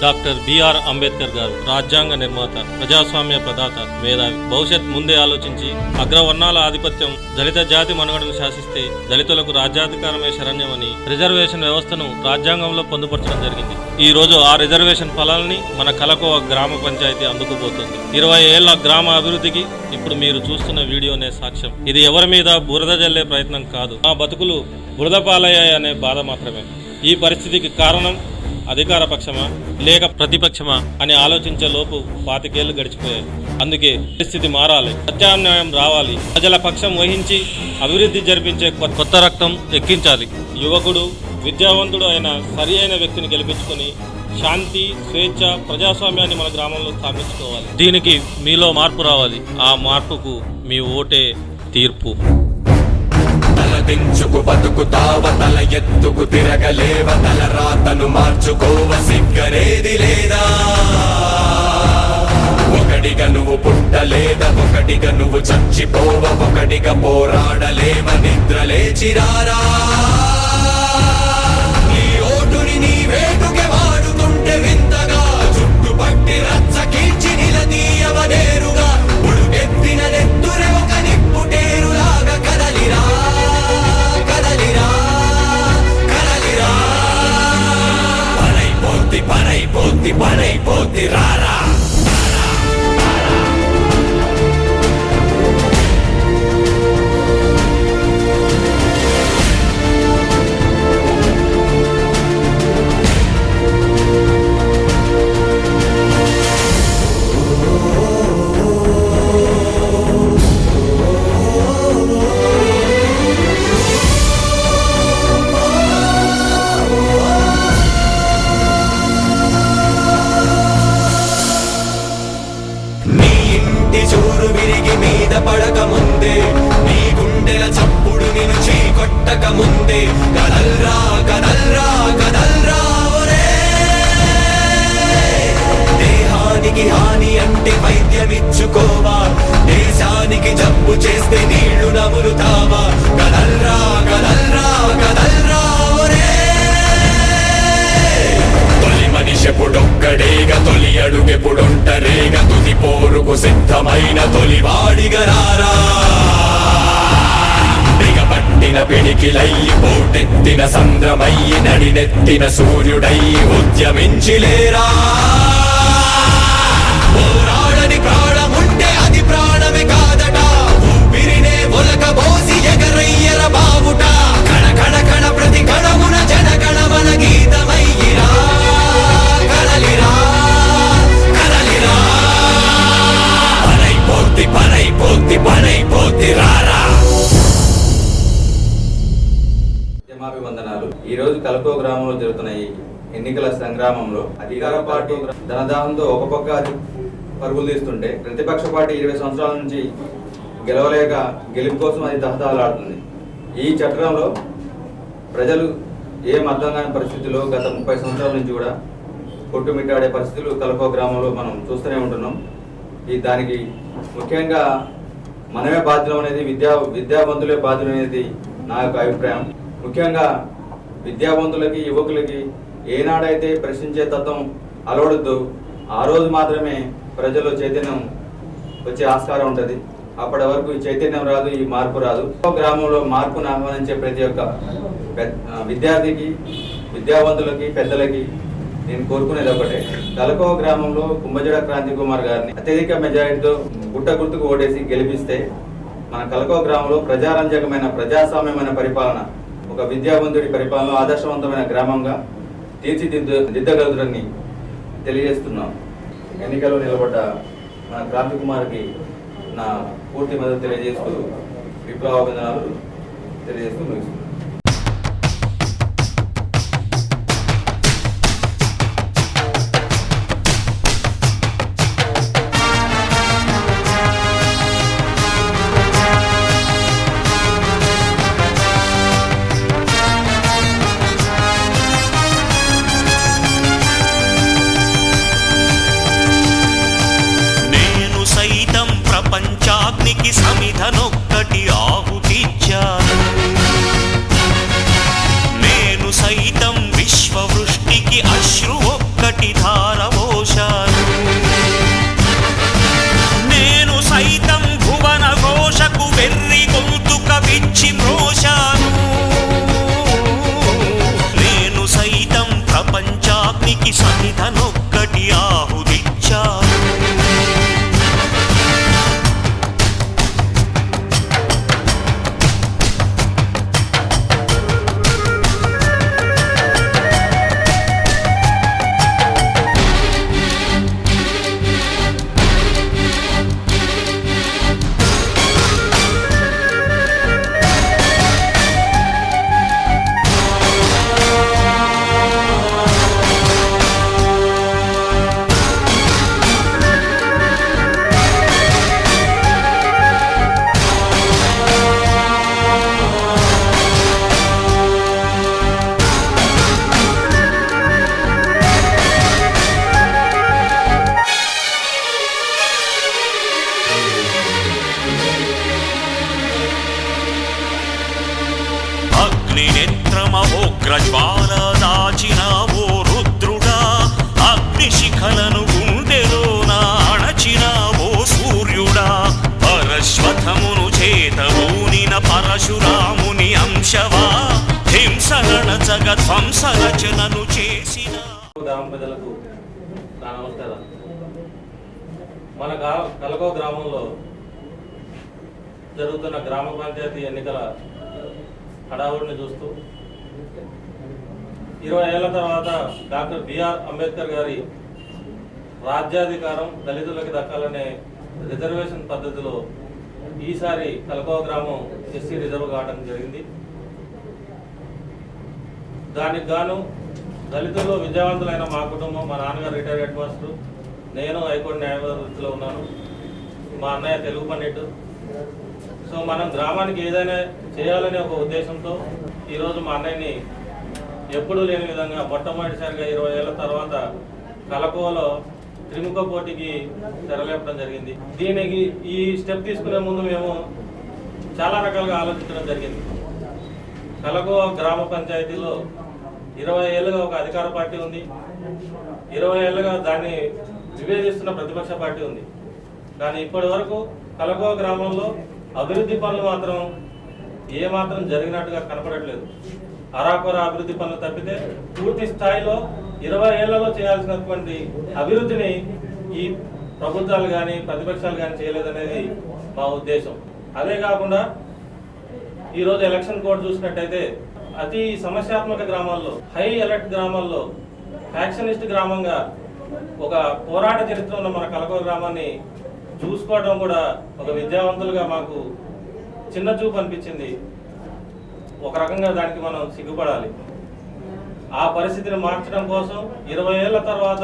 Doctor BR Ambedkar గారు రాజ్యాంగ నిర్మాత, ప్రజాస్వామ్య ప్రదాత, మేధావి. భవిష్యత్ ముందే ఆలోచించి అగ్రవర్ణాల ఆధిపత్యం దళిత జాతి మనుగడను శాసిస్తే దళితులకు రాజ్యాధికారమే శరణ్యమని రిజర్వేషన్ వ్యవస్థను రాజ్యాంగంలో పొందుపరచడం జరిగింది. ఈ రోజు ఆ రిజర్వేషన్ ఫలాల్ని మన కలకోవ గ్రామ పంచాయతీ అందుకుపోతుంది. 20 ఏళ్ల గ్రామ అభివృద్ధికి ఇప్పుడు మీరు చూస్తున్న వీడియోనే సాక్ష్యం. ఇది ఎవరి మీద బురద జల్లే ప్రయత్నం కాదు. మా బతుకులు బురద పాలయ్యాయనే బాధ మాత్రమే. ఈ పరిస్థితికి కారణం అధికార పక్షమా లేక ప్రతిపక్షమా అని ఆలోచించే లోపు 25 ఏళ్లు గడిచిపోయాయి. అందుకే పరిస్థితి మారాలి, ప్రత్యామ్నాయం రావాలి, ప్రజల పక్షం వహించి అభివృద్ధి జరిపించే కొత్త రక్తం ఎక్కించాలి. యువకుడు, విద్యావంతుడు అయిన సరి అయిన వ్యక్తిని గెలిపించుకొని శాంతి, స్వేచ్ఛ, ప్రజాస్వామ్యాన్ని మన గ్రామంలో స్థాపించుకోవాలి. దీనికి మీలో మార్పు రావాలి. ఆ మార్పుకు మీ ఓటే తీర్పు. తలదించుకు బతుకుతావ, తల ఎత్తుకు తిరగలేవ, తల రాతను మార్చుకోవ, సిగ్గనేది లేదా? ఒకటిగా నువ్వు పుట్టలేదా, ఒకటిగా నువ్వు చచ్చిపోవ, ఒకటిగా పోరాడలేవ, నిద్ర లేచిరారా? నీ ఓటుని నీ వేటుకే వాడుతుంటే వింతగా, చుట్టుపట్టి రచ్చ కీర్చి నిలదీయవ నేరుగా, ఉడుకెత్తిన నెత్తురే ఒక నిప్పుటేరులాగా కదలిరా, కదలిరా, కదలిరా. పనైపోద్ది, పనైపోద్ది, పనైపోద్ది, రారా. చూరు విరిగి మీద పడక ముందే, నీ గుండెల చప్పుడు నిన్ను చీకొట్టక ముందే, కదల్రా, కదల్రా, కదల్రా ఒరే. దేహానికి హాని అంటే వైద్యమిచ్చుకోవా, దేశానికి జబ్బు చేస్తే నీళ్లు నములుతావా? కదల్రా, కదల్రా, కదల్రా ఒరే. తొలి మనిషెప్పుడొక్కడేగా, తొలి అడుగెప్పుడొంటరేగా, తుది పోరుకు సిద్ధమైన తొలివాడిగరారా. బిగపట్టిన పిడికిలయ్యి, పోటెత్తిన సంద్రమయ్యి, నడినెత్తిన సూర్యుడయ్యి ఉద్యమించిలేరా. పోరాడని ప్రాణముంటే అది ప్రాణమే కాదట, ఊపిరినే ఒలకబోసి ఎగరయ్యర బావుట. కణ కణ కణ ప్రతి కణమున జనగణమన గీతమయ్యిరా, కదలిరా, కదలిరా. పనైపోద్ది, పనైపోద్ది, పనైపోద్ది, రారా. వందనాలు. ఈ రోజు కలకో గ్రామంలో జరుగుతున్న ఈ ఎన్నికల సంగ్రామంలో అధికార పార్టీ ధనదాహంతో ఒక పక్క పరుగులు తీస్తుంటే, ప్రతిపక్ష పార్టీ 20 సంవత్సరాల నుంచి గెలవలేక గెలుపు కోసం అది దహదహలాడుతుంది. ఈ చట్రంలో ప్రజలు ఏం అర్థం కాని పరిస్థితుల్లో గత 30 సంవత్సరాల నుంచి కూడా కొట్టుమిట్టాడే పరిస్థితులు కలకో గ్రామంలో మనం చూస్తూనే ఉంటున్నాం. దానికి ముఖ్యంగా మనమే బాధ్యులం అనేది, విద్యావంతులే బాధ్యులు అనేది నా యొక్క అభిప్రాయం. ముఖ్యంగా విద్యావంతులకి, యువకులకి ఏనాడైతే ప్రశ్నించే తత్వం అలవడద్దు, ఆ రోజు మాత్రమే ప్రజల్లో చైతన్యం వచ్చే ఆస్కారం ఉంటుంది. అప్పటి వరకు ఈ చైతన్యం రాదు, ఈ మార్పు రాదు. గ్రామంలో మార్పును ఆహ్వానించే ప్రతి ఒక్క విద్యార్థికి, విద్యావంతులకి, పెద్దలకి నేను కోరుకునేది ఒకటే, కలకో గ్రామంలో కుంభజడ క్రాంతి కుమార్ గారిని అత్యధిక మెజారిటీతో గుట్ట గుర్తుకు ఓటేసి గెలిపిస్తే మన కలకో గ్రామంలో ప్రజారంజకమైన, ప్రజాస్వామ్యమైన పరిపాలన, ఒక విద్యావంతుడి పరిపాలన, ఆదర్శవంతమైన గ్రామంగా తీర్చిదిద్దగలుగుతారని తెలియజేస్తున్నాం. ఎన్నికల్లో నిలబడ్డ మన క్రాంతి కుమార్కి నా పూర్తి మద్దతు తెలియజేస్తూ విప్లవాభినందనాలు తెలియజేస్తూ ముగిస్తున్నాను. ప్రపంచాగ్నికి సమిధనొక్కటి ఆహుతిచ్చాను. సహితనొక్కటి ఆహుతిచ్చారు. అగ్నినేత్రమహోగ్రజ్వాల దాచినావో రుద్రుడా, అగ్నిశిఖలను గుండెలోన అణచినావో సూర్యుడా, పరశ్వథమును చేతబూనిన పరశురాముని అంశవా, హింసరణ జగధ్వంస రచనను చేసిన. గ్రామ ప్రజలకు నా నమస్కారం. మన కలకో గ్రామంలో జరుగుతున్న గ్రామ పంచాయతీ ఎన్నికల హడావుడిని చూస్తూ 20 ఏళ్ల తర్వాత డాక్టర్ బిఆర్ అంబేద్కర్ గారి రాజ్యాధికారం దళితులకు దక్కాలనే రిజర్వేషన్ పద్ధతిలో ఈసారి కలకో గ్రామం ఎస్సీ రిజర్వ్ కావడం జరిగింది. దానికి గాను దళితుల్లో విద్యావంతులైన మా కుటుంబం, మా నాన్నగారు రిటైర్డ్ హెడ్ మాస్టర్, నేను హైకోర్టు న్యాయవాదిలో ఉన్నాను, మా అన్నయ్య తెలుగు పండిట్. సో మనం గ్రామానికి ఏదైనా చేయాలనే ఒక ఉద్దేశంతో ఈరోజు మా అన్నయ్యని ఎప్పుడూ లేని విధంగా మొట్టమొదటిసారిగా 20 ఏళ్ల తర్వాత కలకోలో త్రిముఖ పోటీకి తెరలేపడం జరిగింది. దీనికి ఈ స్టెప్ తీసుకునే ముందు మేము చాలా రకాలుగా ఆలోచించడం జరిగింది. కలకో గ్రామ పంచాయతీలో 20 ఏళ్ళుగా ఒక అధికార పార్టీ ఉంది, 20 ఏళ్ళుగా దాన్ని విభేదిస్తున్న ప్రతిపక్ష పార్టీ ఉంది. కానీ ఇప్పటి వరకు కలకో గ్రామంలో అభివృద్ధి పనులు మాత్రం ఏమాత్రం జరిగినట్టుగా కనపడట్లేదు. అరాకొర అభివృద్ధి పనులు తప్పితే పూర్తి స్థాయిలో 20 ఏళ్లలో చేయాల్సినటువంటి అభివృద్ధిని ఈ ప్రభుత్వాలు కానీ ప్రతిపక్షాలు కానీ చేయలేదనేది మా ఉద్దేశం. అదే కాకుండా ఈరోజు ఎలక్షన్ కోడ్ చూసినట్టయితే అతి సమస్యాత్మక గ్రామాల్లో, హై అలర్ట్ గ్రామాల్లో, ఫ్యాక్షనిస్ట్ గ్రామంగా ఒక పోరాట చరిత్ర ఉన్న మన కలకో గ్రామాన్ని చూసుకోవడం కూడా ఒక విద్యావంతులుగా మాకు చిన్న చూపు అనిపించింది. ఒక రకంగా దానికి మనం సిగ్గుపడాలి. ఆ పరిస్థితిని మార్చడం కోసం 20 ఏళ్ల తర్వాత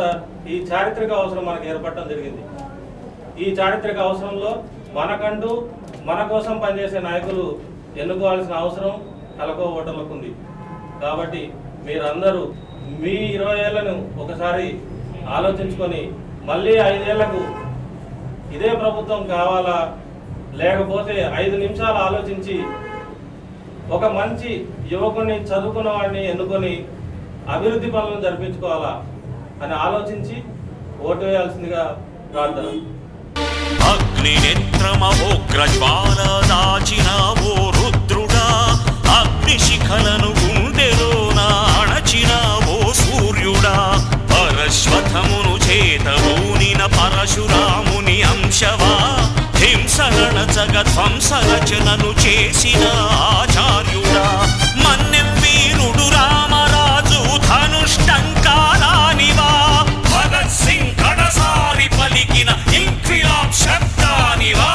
ఈ చారిత్రక అవసరం మనకు ఏర్పడటం జరిగింది. ఈ చారిత్రక అవసరంలో మనకంటూ మన కోసం పనిచేసే నాయకులు ఎన్నుకోవాల్సిన అవసరం కలకో ఓటర్లకు ఉంది. కాబట్టి మీరందరూ మీ 20 ఏళ్లను ఒకసారి ఆలోచించుకొని మళ్ళీ 5 ఏళ్లకు ఇదే ప్రభుత్వం కావాలా, లేకపోతే 5 నిమిషాలు ఆలోచించి ఒక మంచి యువకుని, చదువుకున్న వాడిని ఎన్నుకొని అభివృద్ధి పనులను జరిపించుకోవాలా అని ఆలోచించి ఓటు వేయాల్సిందిగా ప్రార్థన. అగ్నినేత్రమహోగ్రజ్వాల దాచినావో రుద్రుడా, అగ్నిశిఖలను గుండెలోన అణచినావో సూర్యుడా, పరశ్వథమును చేతబూనిన పరశురాముని అంశవా, హింసరణ జగధ్వంస రచనను చేసిన ఆచార్యుడా, మన్నెం వీరుడు రామరాజు ధనుష్టంకారానివా, భగత్ సింగ్ కడసారి పలికిన ఇంక్విలాబ్ శబ్దానివా.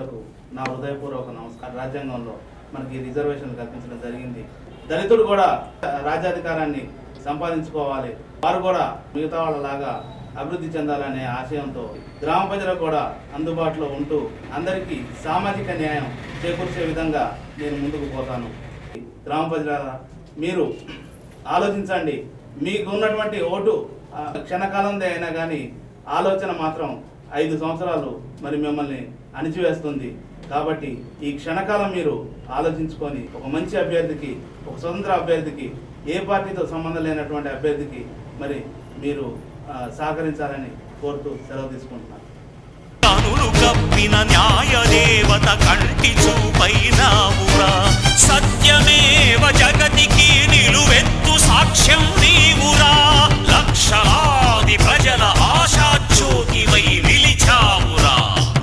మిత్రులకు నా హృదయపూర్వక నమస్కారం. రాజ్యాంగంలో మనకి రిజర్వేషన్ కల్పించడం జరిగింది. దళితుడు కూడా రాజ్యాధికారాన్ని సంపాదించుకోవాలి, వారు కూడా మిగతా వాళ్ళలాగా అభివృద్ధి చెందాలనే ఆశయంతో గ్రామ ప్రజలకు కూడా అందుబాటులో ఉంటూ అందరికీ సామాజిక న్యాయం చేకూర్చే విధంగా నేను ముందుకు పోతాను. గ్రామ ప్రజలారా, మీరు ఆలోచించండి. మీకు ఉన్నటువంటి ఓటు క్షణకాలందే అయినా కానీ ఆలోచన మాత్రం 5 సంవత్సరాలు మరి మిమ్మల్ని అణిచివేస్తుంది. కాబట్టి ఈ క్షణకాలం మీరు ఆలోచించుకొని ఒక మంచి అభ్యర్థికి, ఒక స్వతంత్ర అభ్యర్థికి, ఏ పార్టీతో సంబంధం లేనటువంటి అభ్యర్థికి మరి మీరు సహకరించాలని కోరుతూ సెలవు తీసుకుంటున్నాను. కనులు కప్పిన న్యాయ దేవత కంటి చూపైనావురా, సత్యమేవ జగతికి నిలువెత్తు సాక్ష్యం నీవురా, లక్షలాది ప్రజల ఆశాజ్యోతివై నిలిచావురా.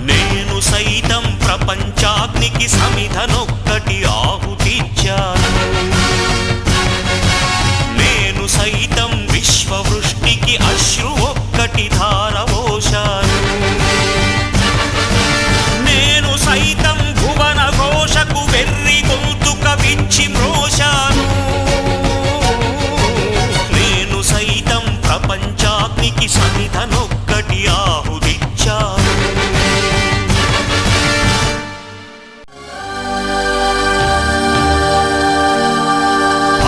నేను సైతం ప్రపంచాగ్నికి సమిధనొక్కటి ఆహుతిచ్చాను, నేను సైతం విశ్వవృష్టికి అశ్రు ఒక్కటి ధారవోశాను, నేను సైతం భువన ఘోషకు వెర్రి గొంతుక విచ్చి మ్రోశాను, నేను సైతం ప్రపంచాగ్నికి సమిధనొక్కటి ఆహుతిచ్చాను.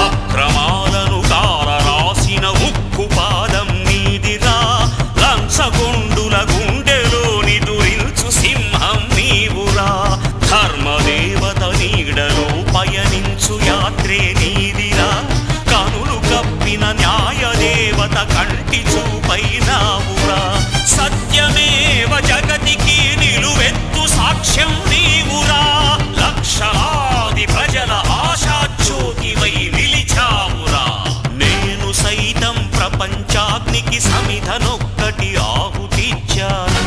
అక్రమాలను కాలరాసిన ఉక్కు పాదం నీదిరా, లంచగొండుల గుండెలోని దురిల్చు సింహం నీవురా, ధర్మదేవత నీడలో పయనించు యాత్రే నీదిరా, కనులు కప్పిన న్యాయ దేవత కంటి చూపైనావురా, సత్యమేవ జగతికి నిలువెత్తు సాక్ష్యం నీవురా, లక్షలాది ప్రజల ఆశాజ్యోతివై నిలిచావురా. నేను సైతం ప్రపంచాగ్నికి సమిధనొక్కటి ఆహుతిచ్చాను,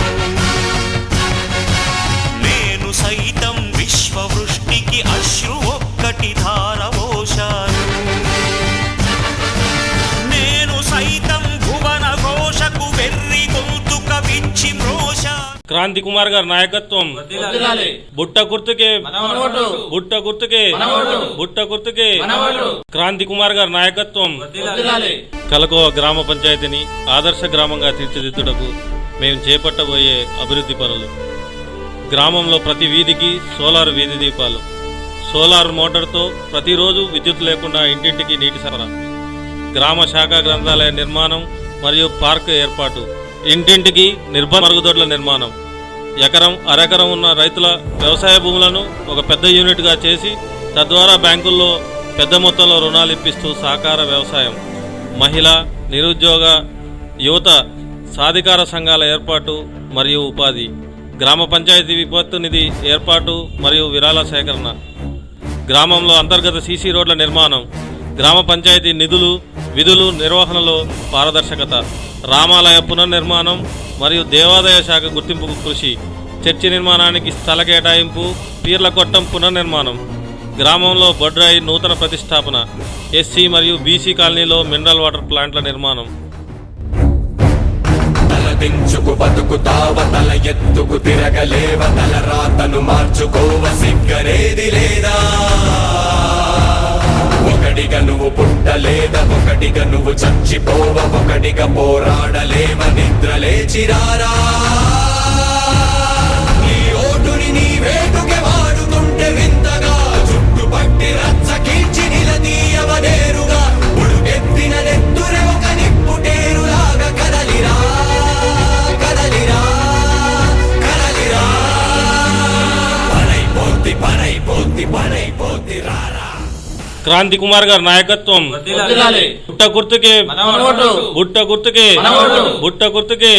నేను సైతం విశ్వవృష్టికి అశ్రు ఒక్కటి ధారవోశాను, నేను సైతం భువన ఘోషకు వెర్రి గొంతుక విచ్చి మ్రోశాను. క్రాంతి కుమార్ గారి నాయకత్వం, బుట్ట గుర్తుకే, బుట్ట గుర్తుకే, బుట్ట గుర్తుకే. క్రాంతి కుమార్ గారి నాయకత్వం. కలకో గ్రామ పంచాయతీని ఆదర్శ గ్రామంగా తీర్చిదిద్దుటకు మేము చేపట్టబోయే అభివృద్ధి పనులు. గ్రామంలో ప్రతి వీధికి సోలార్ వీధి దీపాలు, సోలార్ మోటార్తో ప్రతిరోజు విద్యుత్ లేకుండా ఇంటింటికి నీటి సరఫరా, గ్రామ శాఖ గ్రంథాలయ నిర్మాణం మరియు పార్క్ ఏర్పాటు, ఇంటింటికి నిర్బంధ మరుగుదొడ్ల నిర్మాణం, ఎకరం అరెకరం ఉన్న రైతుల వ్యవసాయ భూములను ఒక పెద్ద యూనిట్గా చేసి తద్వారా బ్యాంకుల్లో పెద్ద మొత్తంలో రుణాలు ఇప్పిస్తూ సహకార వ్యవసాయం, మహిళా, నిరుద్యోగ, యువత సాధికార సంఘాల ఏర్పాటు మరియు ఉపాధి, గ్రామ పంచాయతీ విపత్తు నిధి ఏర్పాటు మరియు విరాళ సేకరణ, గ్రామంలో అంతర్గత సీసీ రోడ్ల నిర్మాణం, గ్రామ పంచాయతీ నిధులు విధులు నిర్వహణలో పారదర్శకత, రామాలయ పునర్నిర్మాణం మరియు దేవాదాయ శాఖ గుర్తింపుకు కృషి, చర్చి నిర్మాణానికి స్థల కేటాయింపు, పీర్ల కొట్టం పునర్నిర్మాణం, గ్రామంలో బొడ్రాయి నూతన ప్రతిష్టాపన, ఎస్సీ మరియు బీసీ కాలనీలో మినరల్ వాటర్ ప్లాంట్ల నిర్మాణం. తలదించుకు బతుకుతావ, తల ఎత్తుకు తిరగలేవ, తల రాతను మార్చుకోవ, సిగ్గరేది లేదా, ఒకటిగా నువ్వు పుట్టలేదా, ఒకటిగా నువ్వు చచ్చిపోవ, ఒకటిగా పోరాడలేవ, నిద్ర లేచిరారా, నీ ఓటుని నీ వేటుకే వాడుతుంటే వింతగా, చుట్టుపట్టి రచ్చ కీర్చి నిలదీయవ నేరుగా, ఉడుకెత్తిన నెత్తురే ఒక నిప్పుటేరులాగా కదలిరా, కదలిరా, కదలిరా, పనైపోద్ది పనైపోద్ది పనైపోద్ది రారా. క్రాంతి కుమార్ గారి నాయకత్వం. బుట్ట గుర్తుకే, బుట్ట గుర్తుకే, బుట్ట గుర్తుకే.